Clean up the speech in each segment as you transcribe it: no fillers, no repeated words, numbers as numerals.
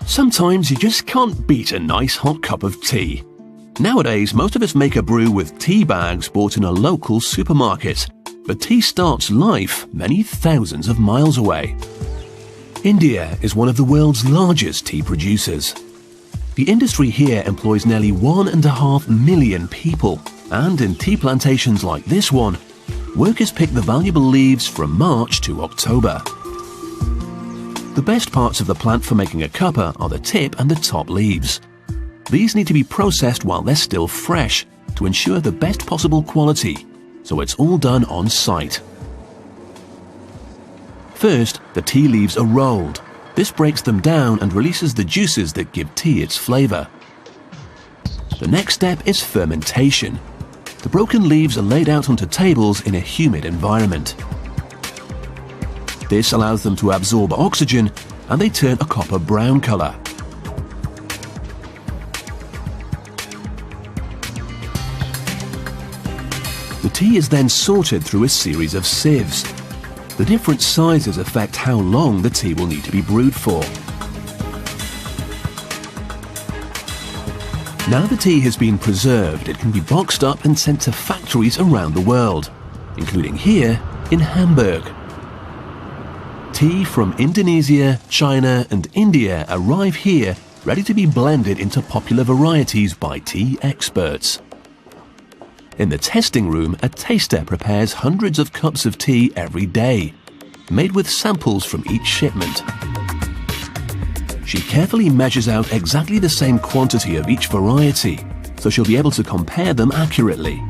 Sometimes you just can't beat a nice hot cup of tea. Nowadays, most of us make a brew with tea bags bought in a local supermarket, but tea starts life many thousands of miles away. India is one of the world's largest tea producers. The industry here employs nearly 1.5 million people, and in tea plantations like this one, workers pick the valuable leaves from March to October. The best parts of the plant for making a cuppa are the tip and the top leaves. These need to be processed while they're still fresh to ensure the best possible quality, so it's all done on site. First, the tea leaves are rolled. This breaks them down and releases the juices that give tea its flavor. The next step is fermentation. The broken leaves are laid out onto tables in a humid environment. This allows them to absorb oxygen and they turn a copper brown color. The tea is then sorted through a series of sieves. The different sizes affect how long the tea will need to be brewed for. Now the tea has been preserved, it can be boxed up and sent to factories around the world, including here in Hamburg. Tea from Indonesia, China and India arrive here ready to be blended into popular varieties by tea experts. In the testing room, a taster prepares hundreds of cups of tea every day, made with samples from each shipment. She carefully measures out exactly the same quantity of each variety, so she'll be able to compare them accurately.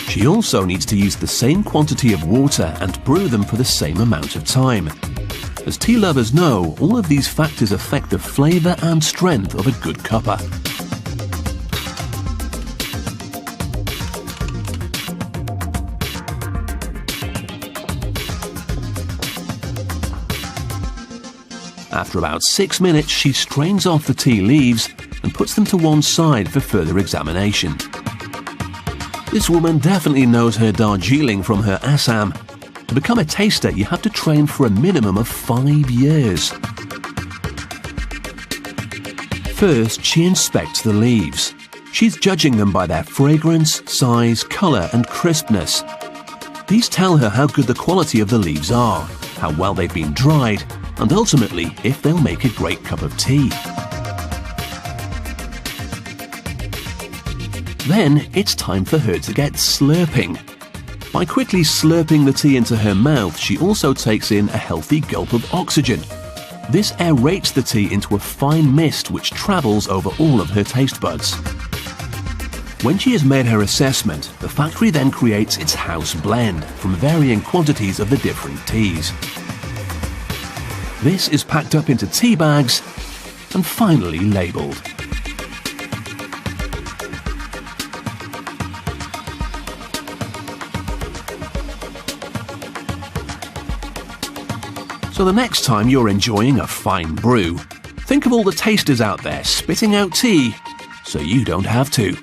She also needs to use the same quantity of water and brew them for the same amount of time. As tea lovers know, all of these factors affect the flavor and strength of a good cuppa. After about 6 minutes, she strains off the tea leaves and puts them to one side for further examination. This woman definitely knows her Darjeeling from her Assam. To become a taster, you have to train for a minimum of 5 years. First, she inspects the leaves. She's judging them by their fragrance, size, color, and crispness. These tell her how good the quality of the leaves are, how well they've been dried, and ultimately if they'll make a great cup of tea. Then it's time for her to get slurping. By quickly slurping the tea into her mouth, she also takes in a healthy gulp of oxygen. This aerates the tea into a fine mist which travels over all of her taste buds. When she has made her assessment, the factory then creates its house blend from varying quantities of the different teas. This is packed up into tea bags and finally labelled. So the next time you're enjoying a fine brew, think of all the tasters out there spitting out tea so you don't have to.